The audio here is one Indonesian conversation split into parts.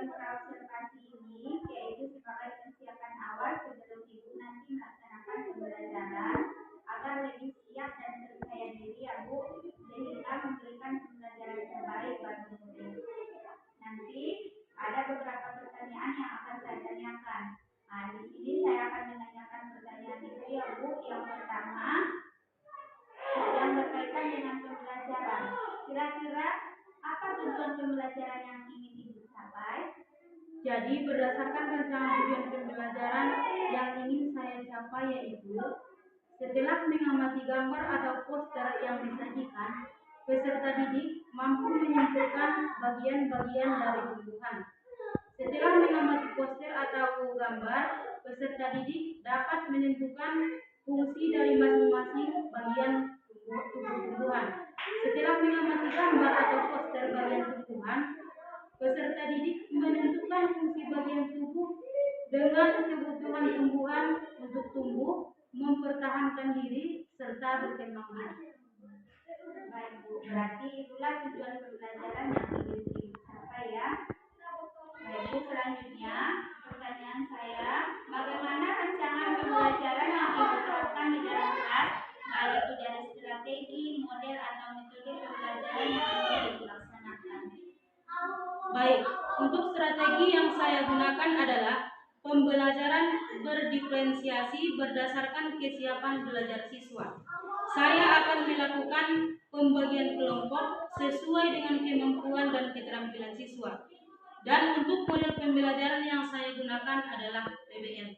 tujuan praobservasi ini yaitu sebagai persiapan awal sebelum Ibu nanti melaksanakan pembelajaran agar lebih siap dan percaya diri ya Bu, sehingga memberikan pembelajaran terbaik bagi murid. Nanti ada beberapa pertanyaan yang akan saya tanyakan. Nah, di sini saya akan menanyakan pertanyaan itu ya Bu. Yang pertama, yang berkaitan dengan pembelajaran. Kira-kira apa tujuan pembelajaran yang ingin Ibu capai? Jadi berdasarkan rancangan tujuan pembelajaran yang ingin saya capai yaitu setelah mengamati gambar atau poster yang disajikan, peserta didik mampu menyimpulkan bagian-bagian dari tumbuhan. Setelah mengamati poster atau gambar, peserta didik dapat menentukan fungsi dari masing-masing bagian tumbuh-tumbuhan. Setelah mengamati gambar atau poster bagian tumbuhan, peserta didik menentukan fungsi bagian tubuh dengan kebutuhan tumbuhan untuk tumbuh, mempertahankan diri, serta berkembang biak. Baik Bu, berarti itulah tujuan pembelajaran yang ingin Ibu capai ya. Baik Bu, selanjutnya pertanyaan saya, bagaimana rancangan pembelajaran yang Ibu terapkan di dalam kelas, baik itu dari strategi, model atau metode pembelajaran yang ingin Ibu laksanakan? Baik, untuk strategi yang saya gunakan adalah pembelajaran berdiferensiasi berdasarkan kesiapan belajar siswa. Saya akan melakukan pembagian kelompok sesuai dengan kemampuan dan keterampilan siswa. Dan untuk model pembelajaran yang saya gunakan adalah PBL.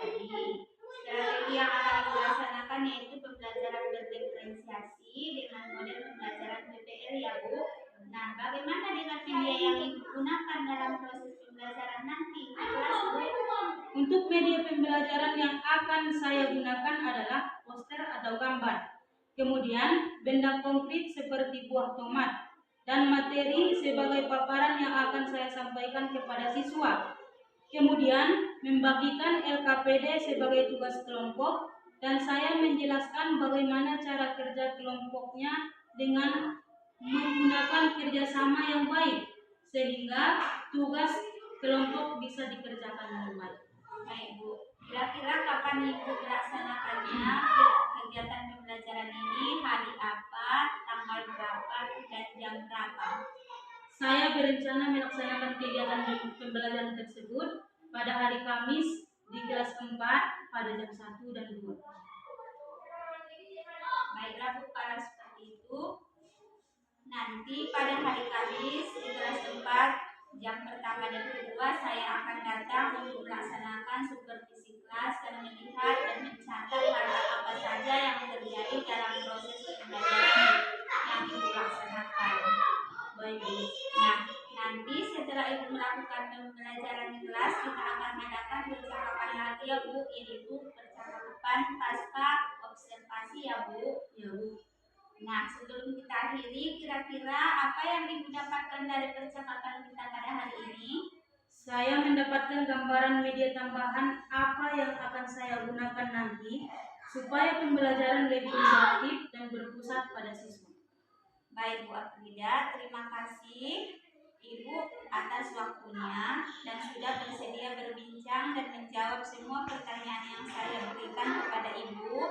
Jadi, strategi yang akan dilaksanakan yaitu pembelajaran berdiferensiasi dengan model pembelajaran PBL ya Bu. Nah, bagaimana dengan media yang Ibu gunakan dalam proses pembelajaran nanti di kelas Bu? Untuk media pembelajaran yang akan saya gunakan adalah poster atau gambar. Kemudian benda konkret seperti buah tomat dan materi sebagai paparan yang akan saya sampaikan kepada siswa. Kemudian membagikan LKPD sebagai tugas kelompok dan saya menjelaskan bagaimana cara kerja kelompoknya dengan menggunakan kerjasama yang baik sehingga tugas kelompok bisa dikerjakan dengan baik. Baik Bu, kira-kira kapan Ibu melaksanakannya kegiatan pembelajaran ini, hari apa, tanggal berapa, dan jam berapa? Saya berencana melaksanakan kegiatan pembelajaran tersebut pada hari Kamis di kelas 4 pada jam 1 dan 2. Baiklah Bu, kalau seperti itu, nanti pada hari Kamis di kelas 4 jam pertama dan kedua saya akan datang untuk melaksanakan supervisi kelas dan melihat dan mencatat hal-hal apa saja yang terjadi dalam proses pembelajaran yang Ibu laksanakan. Baik Bu. Nah, nanti setelah Ibu melakukan pembelajaran di kelas, kita akan mengadakan percakapan lagi ya Bu, yaitu percakapan pasca observasi ya Bu. Ya Bu. Nah, sebelum kita akhiri, kira-kira apa yang Ibu dapatkan dari percakapan kita pada hari ini? Saya mendapatkan gambaran media tambahan apa yang akan saya gunakan nanti supaya pembelajaran lebih interaktif dan berpusat pada siswa. Baik Bu Afrida, terima kasih Ibu atas waktunya dan sudah bersedia berbincang dan menjawab semua pertanyaan yang saya berikan kepada Ibu.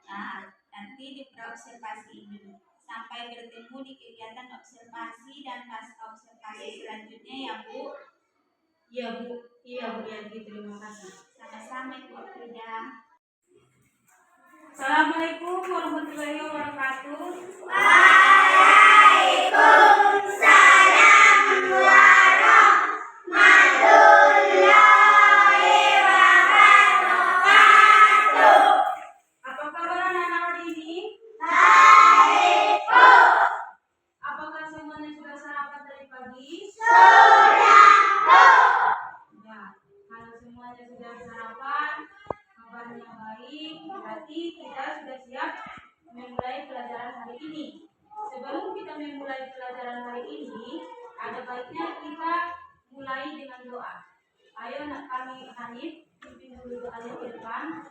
Nah, nanti di praobservasi ini. Sampai bertemu di kegiatan observasi dan pasca observasi selanjutnya ya Bu. Iya Bu, terima kasih. Sama-sama Ibu Afrida. Assalamualaikum warahmatullahi wabarakatuh. Waalaikumsalam warahmatullahi wabarakatuh. Apa kabar anak-anak hari ini? Baik, Bu. Apakah semuanya sudah sarapan tadi pagi? Sudah, Bu. Ya, kalau semuanya sudah sarapan, kabarnya baik, berarti kita sudah siap memulai pelajaran hari ini. Sebelum kita memulai pelajaran hari ini, ada baiknya kita mulai dengan doa. Ayo nak kami Hanif, pimpin dulu doanya ke depan.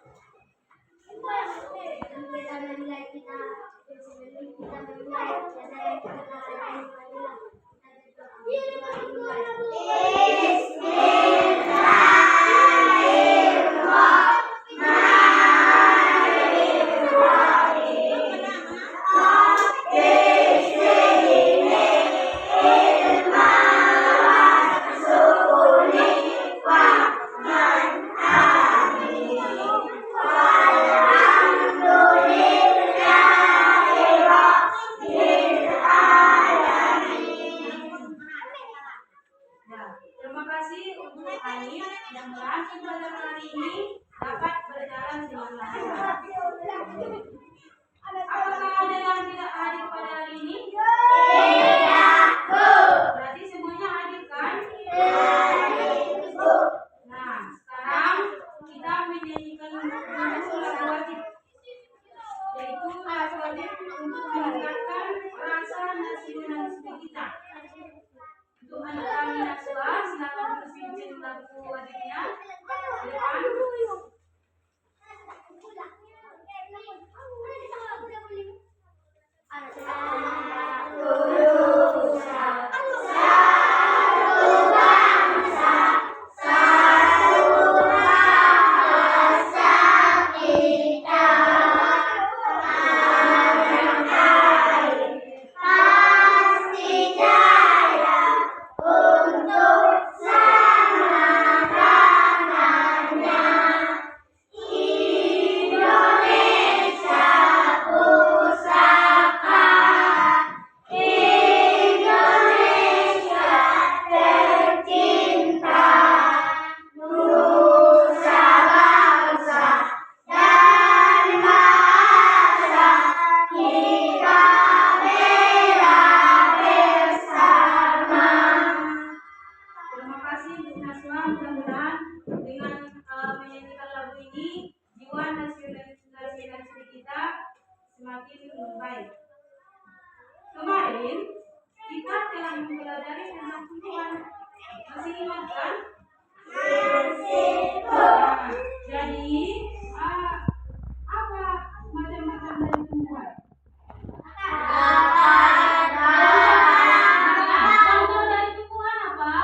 menghormati dengan baik. Kemarin kita telah mempelajari tentang tumbuhan. Masih ingat kan? Nah, jadi apa macam-macam dari tumbuhan? Contoh dari tumbuhan apa?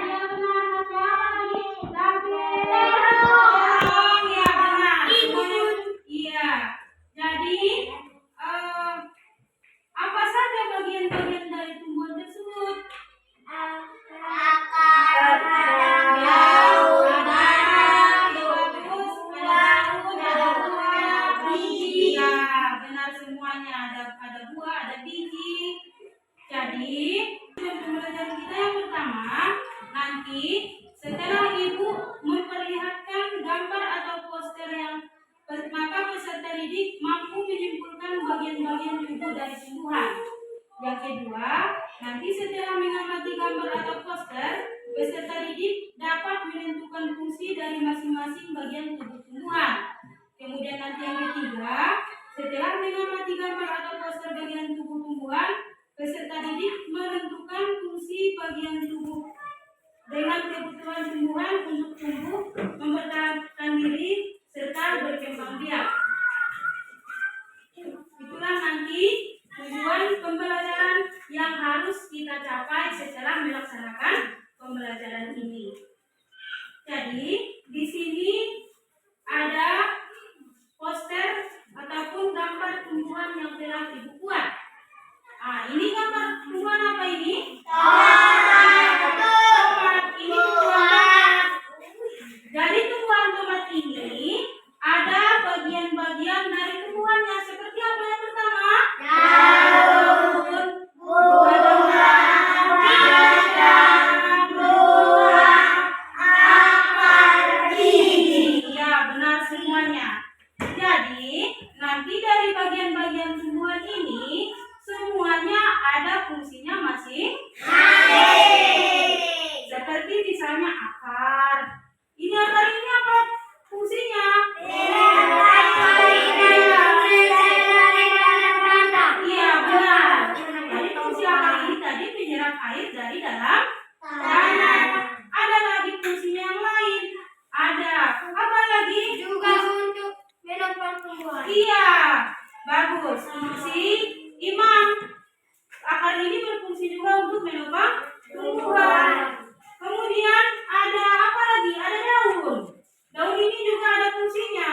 Ya benar, masih apa lagi? Terong, ya benar. Iya. Jadi apa saja bagian-bagian dari tumbuhan tersebut? Benar semuanya, ada buah, ada biji. Jadi pembelajaran kita yang pertama, nanti setelah ibu memperlihatkan gambar atau poster yang maka peserta didik mampu menyimpulkan bagian-bagian tubuh dari tumbuhan. Yang kedua, nanti setelah mengamati gambar atau poster, peserta didik dapat menentukan fungsi dari masing-masing bagian tubuh tumbuhan. Kemudian nanti yang ketiga, setelah mengamati gambar atau poster bagian tubuh tumbuhan, peserta didik menentukan fungsi bagian tubuh dengan kebutuhan tumbuhan untuk tumbuh, mempertahankan diri, serta berkembang biak. Itulah nanti tujuan pembelajaran yang harus kita capai setelah melaksanakan pembelajaran ini. Jadi di sini ada poster ataupun gambar tumbuhan yang telah ibu buat. Ini gambar tumbuhan apa ini? Tomat. Ini tumbuhan tomat. Jadi tumbuhan tomat ini ada bagian-bagian dari tumbuhannya. Seperti apa yang pertama? Daun, bunga, akar, biji. Ya, benar semuanya. Jadi nanti dari bagian-bagian tumbuhan ini semuanya ada fungsinya masing-masing. Seperti misalnya akar. Ini akar ini apa fungsinya? Iya benar. Jadi fungsi akar ini tadi menyerap air dari dalam tanah. Ada lagi fungsinya yang lain. Ada apa lagi? Juga untuk menopang tumbuhan. Iya, bagus. Fungsi imam. Akar ini berfungsi juga untuk menopang tumbuhan. Kemudian ada apa lagi? Ada daun. Daun ini juga ada fungsinya.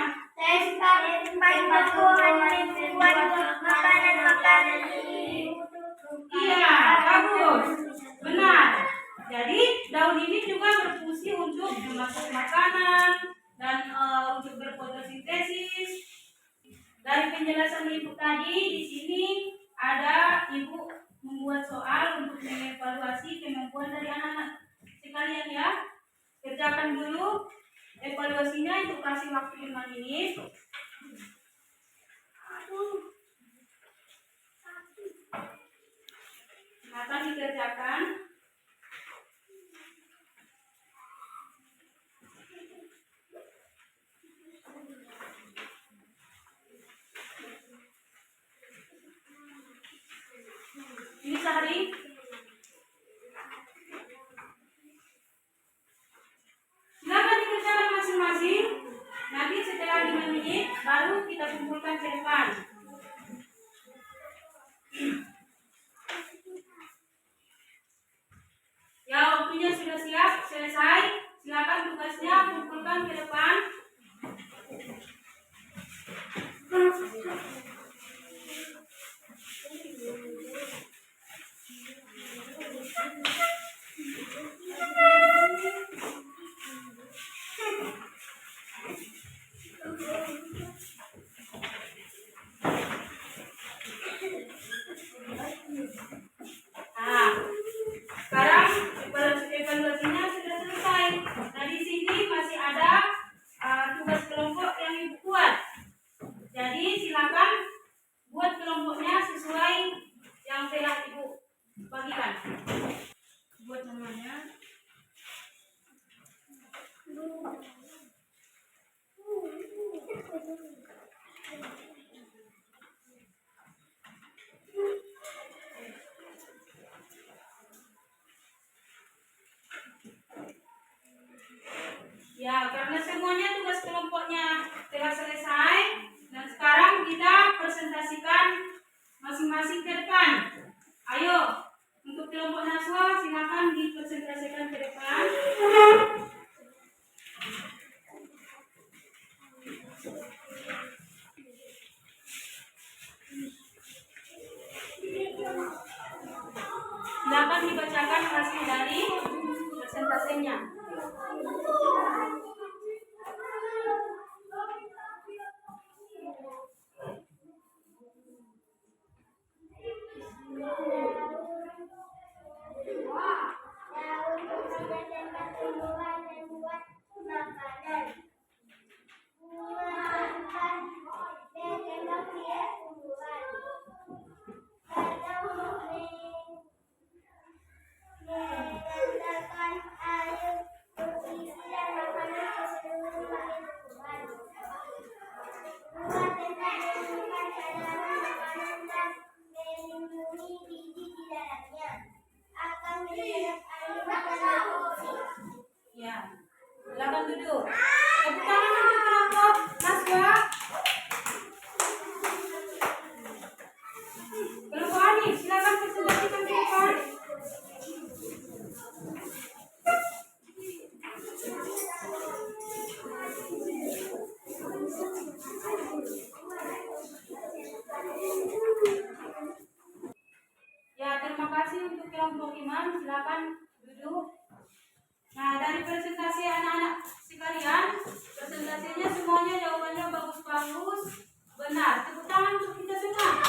Iya, bagus. Benar. Jadi daun ini juga berfungsi untuk memasak makanan dan untuk berfotosintesis. Dari penjelasan ibu tadi di sini ada ibu membuat soal untuk mengevaluasi kemampuan dari anak-anak sekalian ya. Kerjakan dulu evaluasinya, itu kasih waktu 5 menit. Akan dikerjakan. Ini sehari. Silakan dikerjakan masing-masing. Nanti setelah 5 menit baru kita kumpulkan ke depan. Ya, waktunya sudah siap, selesai. Silakan tugasnya kumpulkan ke depan. Sekarang evaluasinya sudah selesai. Nah, di sini masih ada tugas kelompok yang ibu buat. Jadi silakan buat kelompoknya sesuai yang telah ibu bagikan. Buat namanya. masing-masing ke depan. Ayo, untuk kelompok Naswa silakan dipresentasikan ke depan. Silakan dibacakan hasil dari presentasinya. Untuk menjaga tumbuhan dan buat makanan. Mengamankan dan memperlihat tumbuhan. Atau mengantarkan air, nutrisi dan makanan ke seluruh bagian tumbuhan. Buat tentang menemukan cadangan makanan dan melindungi biji di dalamnya. Akan menyerap air dan nutrisi. Ya, silakan duduk. Tepuk tangan untuk kelompok Naswa. Kelompok Ani, silakan presentasikan ke depan. Ya, terima kasih untuk kelompok Iman. Silakan duduk. Nah, dari presentasi anak-anak sekalian, presentasinya semuanya jawabannya bagus-bagus, benar. Tepuk tangan untuk kita semua.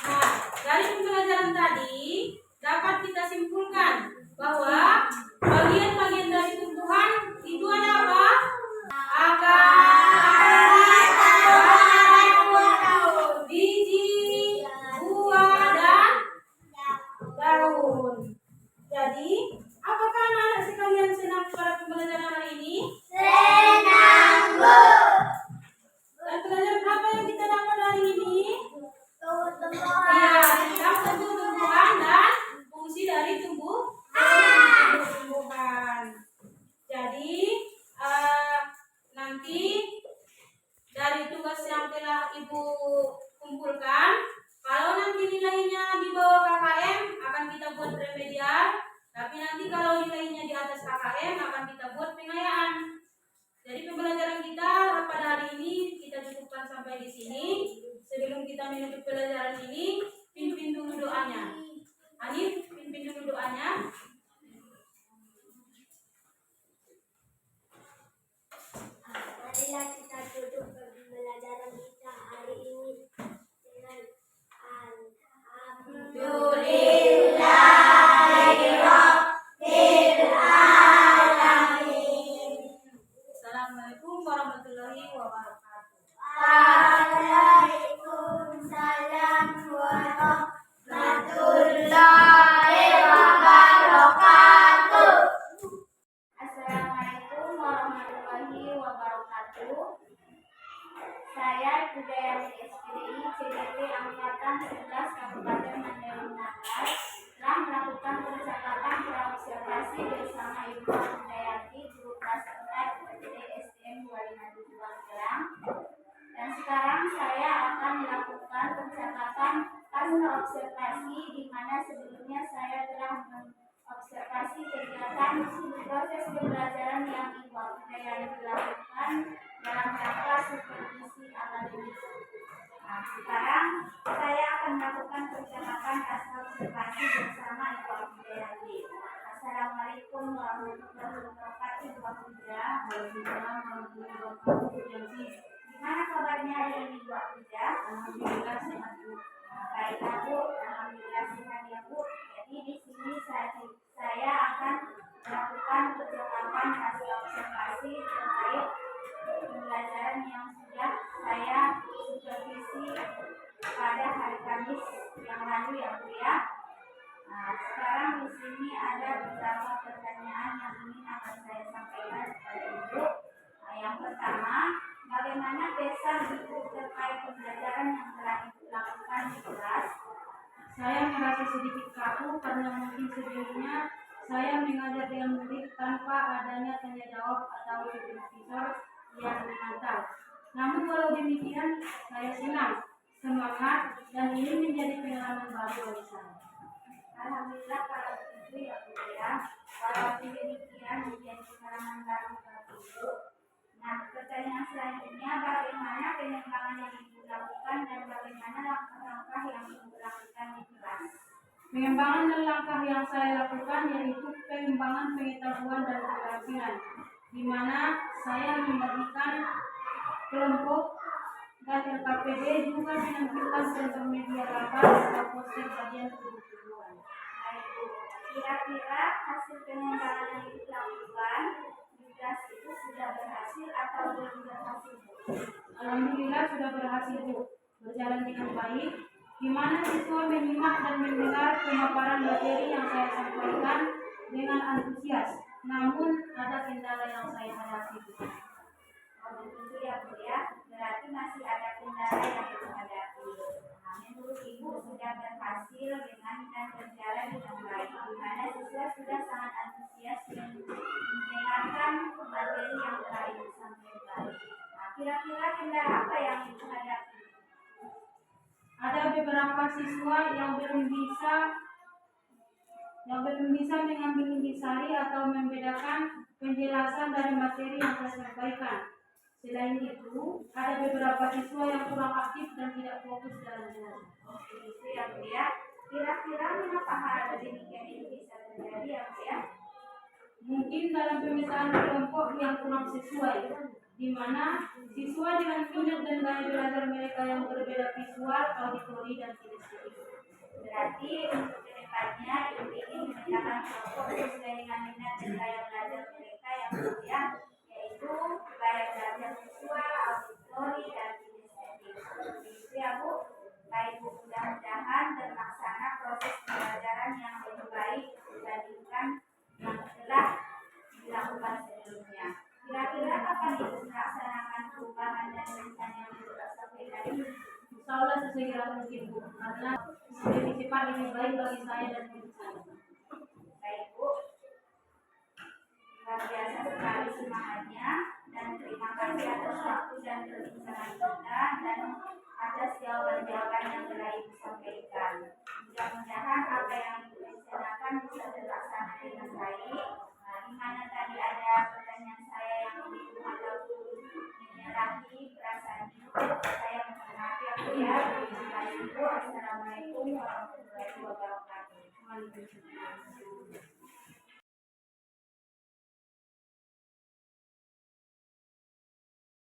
Nah, dari pembelajaran tadi dapat kita simpulkan bahwa bagian-bagian dari tumbuhan itu ada apa? Akar, biji, buah, dan daun. Jadi, apakah anak-anak sekalian senang pada pembelajaran hari ini? Senang, Bu. Dan pelajaran apa yang kita dapat hari ini? Tumbuhan. Ya, tentang tumbuh-tumbuhan dan fungsi dari tumbuhan. Jadi, nanti dari tugas yang telah Ibu kumpulkan, kalau nanti nilainya di bawah KKM akan kita buat remedial, tapi nanti kalau nilainya di atas KKM akan kita buat pengayaan. Jadi pembelajaran kita pada hari ini kita cukupkan sampai di sini. Sebelum kita menutup pelajaran ini, pimpin dulu doanya. Hanif, pimpin dulu doanya. Marilah kita tutup pembelajaran kita hari ini dengan Alhamdulillahirrahmanirrahim. Assalamualaikum warahmatullahi wabarakatuh. Waalaikumsalam warahmatullahi wabarakatuh. Assalamualaikum warahmatullahi wabarakatuh. Saya Budayani SPDI CDP Angkatan 11 Kabupaten Mandailing Natal telah melakukan percakapan praobservasi bersama Ibu Budayati Guru Kelas 4 SD SDN 257 Magelang. Dan sekarang saya akan melakukan percakapan pasca observasi di mana sebelumnya saya telah observasi kegiatan proses pembelajaran yang Ibu Budayani lakukan dalam rangka supervisi akademik. Nah, sekarang saya akan melakukan percakapan pasca observasi bersama Ibu Budayani. Assalamualaikum warahmatullahi wabarakatuh, Ibu Budaya. Waalaikumsalam warahmatullahi wabarakatuh. Gimana kabarnya hari ini, Bu Budaya? Alhamdulillah sehat, Bu. Baik, Bu. Alhamdulillah sehat ya, Bu. Jadi di sini saya akan melakukan percakapan hasil observasi terkait pembelajaran yang sudah saya supervisi pada hari Kamis yang lalu ya, Bu ya. Nah, sekarang di sini ada beberapa pertanyaan yang ingin akan saya sampaikan kepada Ibu. Nah, yang pertama, bagaimana pesan Ibu terkait pembelajaran yang telah Ibu lakukan di kelas? Saya merasa sedikit kaku karena mungkin sebelumnya saya mengajar dengan murid tanpa adanya tanya jawab atau supervisor yang memantau. Namun walau demikian, saya senang semangat, dan ini menjadi pengalaman baru bagi saya. Alhamdulillah kalau begitu ya Bu ya. Walaupun demikian menjadi pengalaman baru bagi Ibu. Nah, pertanyaan selanjutnya, bagaimana pengembangan yang Ibu lakukan dan bagaimana langkah-langkah yang Ibu lakukan di kelas? Pengembangan dan langkah yang saya lakukan yaitu pengembangan pengetahuan dan keterampilan, di mana saya membagikan kelompok dan LKPD juga menampilkan contoh media gambar atau poster bagian kebutuhan. Baik, Bu. Kira-kira hasil pengembangan yang Ibu lakukan di kelas itu sudah berhasil atau belum berhasil, Bu? Alhamdulillah sudah berhasil, Bu. Berjalan dengan baik, di mana siswa menyimak dan mendengar pemaparan materi yang saya sampaikan dengan antusias. Namun ada kendala yang saya hadapi, Bu. Oh begitu ya Bu ya, berarti masih ada kendala yang Ibu hadapi. Nah, menurut Ibu sudah berhasil dan berjalan dengan baik, di mana siswa sudah sangat antusias mendengarkan materi yang telah Ibu sampaikan. Nah, kira-kira kendala apa yang Ibu hadapi? Ada beberapa siswa yang belum bisa mengambil intisari atau membedakan penjelasan dari materi yang saya sampaikan. Selain itu, ada beberapa siswa yang kurang aktif dan tidak fokus dalam belajar. Oke, itu ya Bu ya. Kira-kira mengapa hal demikian itu bisa terjadi ya Bu ya? Mungkin dalam pemetaan kelompok yang kurang sesuai, di mana siswa dengan minat dan gaya belajar mereka yang berbeda visual, auditori, dan kinestetik. Berarti untuk kedepannya Ibu ingin memetakan kelompok sesuai dengan minat dan gaya belajar mereka yang berbeda, yaitu gaya belajar visual, auditori, dan kinestetik. Begitu ya Bu. Baik Bu, mudah-mudahan terlaksana proses pembelajaran yang lebih baik dibandingkan yang telah dilakukan sebelumnya. Kira-kira kapan Ibu melaksanakan perubahan dan rencana yang Ibu sampaikan ini? Insya Allah sesegera mungkin, Bu, karena lebih cepat lebih baik bagi saya dan tim saya. Baik Bu, luar biasa sekali semangatnya dan terima kasih atas waktu dan perbincangan kita dan atas jawaban-jawaban yang telah Ibu sampaikan. Mudah-mudahan apa yang Ibu rencanakan bisa terlaksana dengan baik. Nah, di mana tadi ada pertanyaan saya yang bingung ataupun menyalahi perasaan Ibu, saya mohon maaf ya Bu ya. Terima kasih Bu. Assalamualaikum warahmatullahi wabarakatuh. Waalaikumsalam.